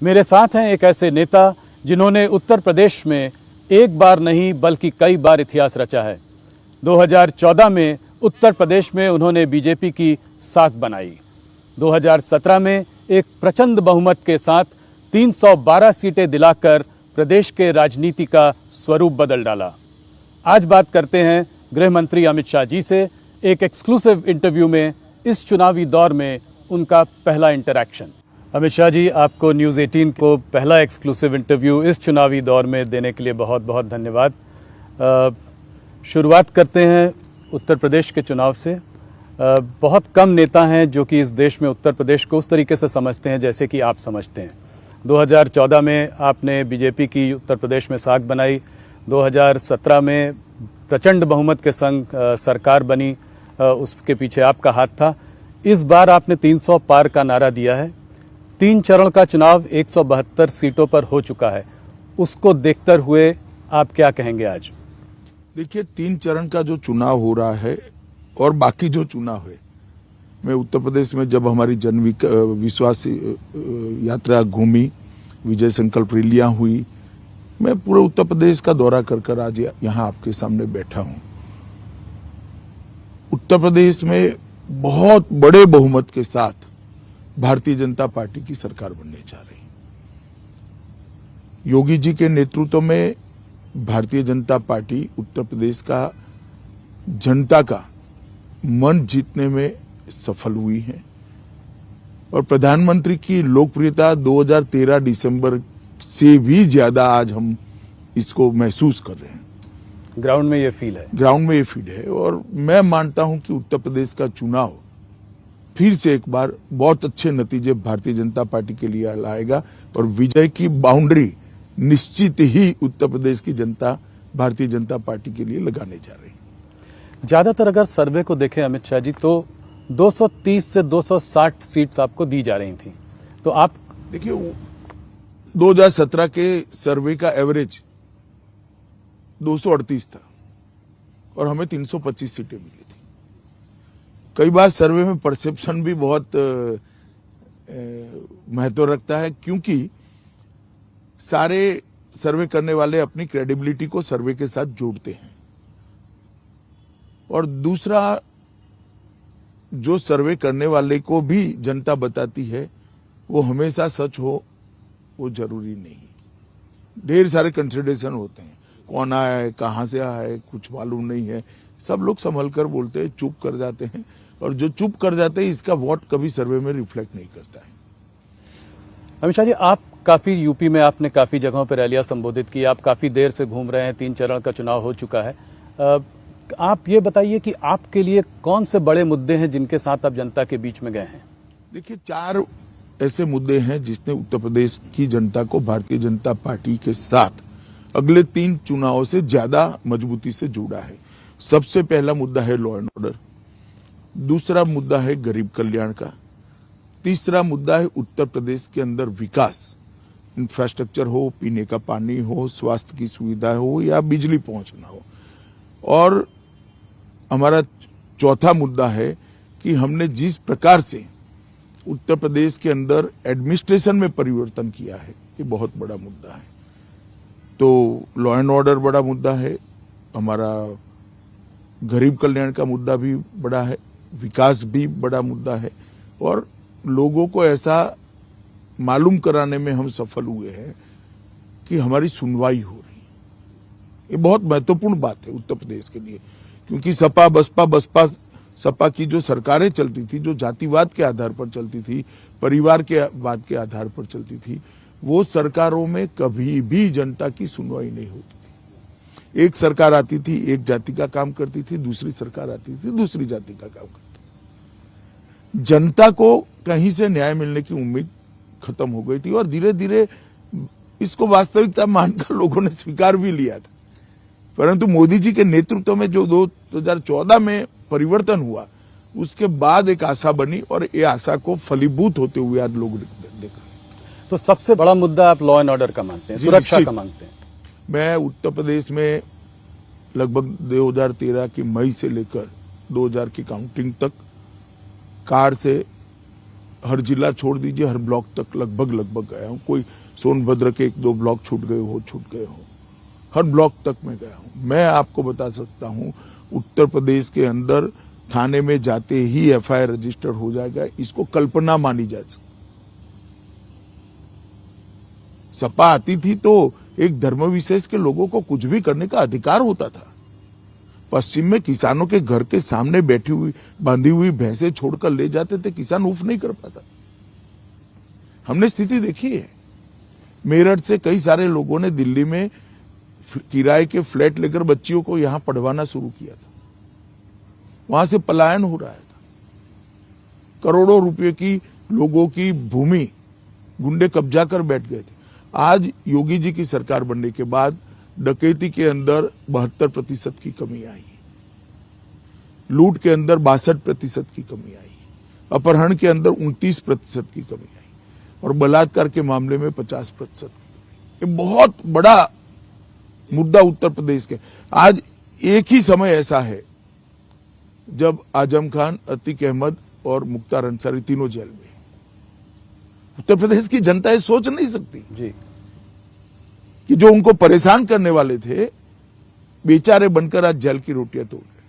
मेरे साथ हैं एक ऐसे नेता जिन्होंने उत्तर प्रदेश में एक बार नहीं बल्कि कई बार इतिहास रचा है। 2014 में उत्तर प्रदेश में उन्होंने बीजेपी की साख बनाई। 2017 में एक प्रचंड बहुमत के साथ 312 सीटें दिलाकर प्रदेश के राजनीति का स्वरूप बदल डाला। आज बात करते हैं गृह मंत्री अमित शाह जी से एक एक्सक्लूसिव इंटरव्यू में, इस चुनावी दौर में उनका पहला इंटरैक्शन। अमित शाह जी, आपको न्यूज़ 18 को पहला एक्सक्लूसिव इंटरव्यू इस चुनावी दौर में देने के लिए बहुत बहुत धन्यवाद। शुरुआत करते हैं उत्तर प्रदेश के चुनाव से। बहुत कम नेता हैं जो कि इस देश में उत्तर प्रदेश को उस तरीके से समझते हैं जैसे कि आप समझते हैं। 2014 में आपने बीजेपी की उत्तर प्रदेश में साख बनाई, 2017 में प्रचंड बहुमत के संग सरकार बनी, उसके पीछे आपका हाथ था। इस बार आपने 300 पार का नारा दिया है। 3 चरण का चुनाव 172 सीटों पर हो चुका है, उसको देखते हुए आप क्या कहेंगे आज? देखिए, 3 चरण का जो चुनाव हो रहा है और बाकी जो चुनाव है, मैं उत्तर प्रदेश में जब हमारी जन विश्वास यात्रा घूमी, विजय संकल्प रैलियां हुई, मैं पूरे उत्तर प्रदेश का दौरा कर आज यहाँ आपके सामने बैठा हूँ। उत्तर प्रदेश में बहुत बड़े बहुमत के साथ भारतीय जनता पार्टी की सरकार बनने जा रही। योगी जी के नेतृत्व में भारतीय जनता पार्टी उत्तर प्रदेश का जनता का मन जीतने में सफल हुई है और प्रधानमंत्री की लोकप्रियता 2013 दिसंबर से भी ज्यादा आज हम इसको महसूस कर रहे हैं। ग्राउंड में ये फील है, ग्राउंड में ये फील है और मैं मानता हूं कि उत्तर प्रदेश का चुनाव फिर से एक बार बहुत अच्छे नतीजे भारतीय जनता पार्टी के लिए लाएगा और विजय की बाउंड्री निश्चित ही उत्तर प्रदेश की जनता भारतीय जनता पार्टी के लिए लगाने जा रही है। ज्यादातर अगर सर्वे को देखें अमित शाह जी, तो 230 से 260 सीट्स आपको दी जा रही थी। तो आप देखिए, 2017 के सर्वे का एवरेज 238 था और हमें 325 सीटें मिली थी। कई बार सर्वे में परसेप्शन भी बहुत महत्व रखता है, क्योंकि सारे सर्वे करने वाले अपनी क्रेडिबिलिटी को सर्वे के साथ जोड़ते हैं और दूसरा, जो सर्वे करने वाले को भी जनता बताती है वो हमेशा सच हो वो जरूरी नहीं। ढेर सारे कंसिडरेशन होते हैं, कौन आया है, कहां से आया है, कुछ मालूम नहीं है। सब लोग संभल कर बोलते हैं, चुप कर जाते हैं और जो चुप कर जाते हैं इसका वोट कभी सर्वे में रिफ्लेक्ट नहीं करता है। अमित शाह जी, आप काफी यूपी में आपने काफी जगहों पर रैलियां संबोधित की, आप काफी देर से घूम रहे हैं, 3 चरण का चुनाव हो चुका है। आप ये बताइए कि आपके लिए कौन से बड़े मुद्दे हैं जिनके साथ आप जनता के बीच में गए हैं? देखिए, 4 ऐसे मुद्दे हैं जिसने उत्तर प्रदेश की जनता को भारतीय जनता पार्टी के साथ अगले 3 चुनावों से ज्यादा मजबूती से जोड़ा है। सबसे पहला मुद्दा है लॉ एंड ऑर्डर, दूसरा मुद्दा है गरीब कल्याण का, तीसरा मुद्दा है उत्तर प्रदेश के अंदर विकास, इंफ्रास्ट्रक्चर हो, पीने का पानी हो, स्वास्थ्य की सुविधा हो या बिजली पहुंचना हो, और हमारा चौथा मुद्दा है कि हमने जिस प्रकार से उत्तर प्रदेश के अंदर एडमिनिस्ट्रेशन में परिवर्तन किया है, ये बहुत बड़ा मुद्दा है। तो लॉ एंड ऑर्डर बड़ा मुद्दा है, हमारा गरीब कल्याण का मुद्दा भी बड़ा है, विकास भी बड़ा मुद्दा है और लोगों को ऐसा मालूम कराने में हम सफल हुए हैं कि हमारी सुनवाई हो रही है। ये बहुत महत्वपूर्ण बात है उत्तर प्रदेश के लिए, क्योंकि सपा की जो सरकारें चलती थी, जो जातिवाद के आधार पर चलती थी, परिवार के वाद के आधार पर चलती थी, वो सरकारों में कभी भी जनता की सुनवाई नहीं होती थी। एक सरकार आती थी, एक जाति का काम करती थी, दूसरी सरकार आती थी, दूसरी जाति का काम करती थी। जनता को कहीं से न्याय मिलने की उम्मीद खत्म हो गई थी और धीरे धीरे इसको वास्तविकता मानकर लोगों ने स्वीकार भी लिया था। परंतु मोदी जी के नेतृत्व में जो 2014 में परिवर्तन हुआ, उसके बाद एक आशा बनी और ये आशा को फलीभूत होते हुए आज लोग देख रहे हैं। तो सबसे बड़ा मुद्दा आप लॉ एंड ऑर्डर का मानते हैं, सुरक्षा का मानते हैं? मैं उत्तर प्रदेश में लगभग 2013 की मई से लेकर 2000 की काउंटिंग तक कार से हर जिला छोड़ दीजिए, हर ब्लॉक तक लगभग गया हूं। कोई सोनभद्र के 1-2 ब्लॉक छूट गए हो, हर ब्लॉक तक मैं गया हूं। मैं आपको बता सकता हूं, उत्तर प्रदेश के अंदर थाने में जाते ही एफआईआर रजिस्टर हो जाएगा, इसको कल्पना मानी जा सकती। सपा आती थी तो एक धर्म विशेष के लोगों को कुछ भी करने का अधिकार होता था। पश्चिम में किसानों के घर के सामने बांधी हुई भैंसे छोड़कर ले जाते थे, किसान उफ नहीं कर पाता। हमने स्थिति देखी है। मेरठ से कई सारे लोगों ने दिल्ली में किराए के फ्लैट लेकर बच्चियों को यहां पढ़वाना शुरू किया था, वहां से पलायन हो रहा था। करोड़ों रुपए की लोगों की भूमि गुंडे कब्जा कर बैठ गए थे। आज योगी जी की सरकार बनने के बाद डकैती के अंदर 72% की कमी आई, लूट के अंदर 62% की कमी आई, अपहरण के अंदर 29% की कमी आई और बलात्कार के मामले में 50% की कमी। ये बहुत बड़ा मुद्दा उत्तर प्रदेश के। आज एक ही समय ऐसा है जब आजम खान, अतीक अहमद और मुख्तार अंसारी तीनों जेल में। उत्तर प्रदेश की जनता ये सोच नहीं सकती जी कि जो उनको परेशान करने वाले थे बेचारे बनकर आज जेल की रोटियां तोड़ रहे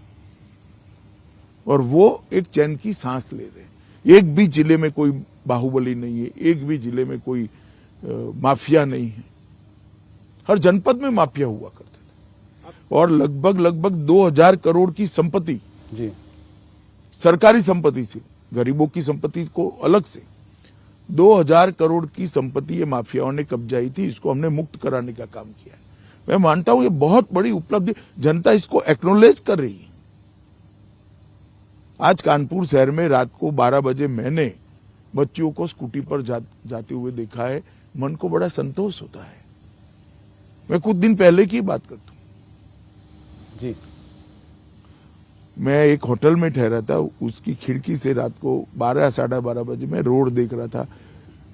और वो एक चैन की सांस ले रहे। एक भी जिले में कोई बाहुबली नहीं है, एक भी जिले में कोई माफिया नहीं है। हर जनपद में माफिया हुआ करते थे और लगभग 2000 करोड़ की संपत्ति जी सरकारी संपत्ति से, गरीबों की संपत्ति को अलग से 2000 करोड़ की संपत्ति ये माफियाओं ने कब्जाई थी। इसको हमने मुक्त कराने का काम किया है। मैं मानता हूं ये बहुत बड़ी उपलब्धि, जनता इसको एक्नॉलेज कर रही है। आज कानपुर शहर में रात को 12 बजे मैंने बच्चियों को स्कूटी पर जाते हुए देखा है, मन को बड़ा संतोष होता है। मैं कुछ दिन पहले की बात करता हूं जी। मैं एक होटल में ठहरा था, उसकी खिड़की से रात को 12 साढ़े 12 बजे मैं रोड देख रहा था।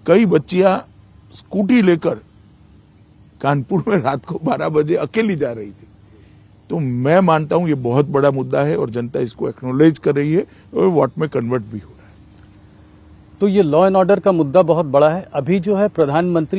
कई बच्चियां स्कूटी लेकर कानपुर में रात को 12 बजे अकेली जा रही थी। तो मैं मानता हूं ये बहुत बड़ा मुद्दा है और जनता इसको एक्नॉलेज कर रही है और वोट में कन्वर्ट भी हो रहा है। तो ये लॉ एंड ऑर्डर का मुद्दा बहुत बड़ा है। अभी जो है प्रधानमंत्री ने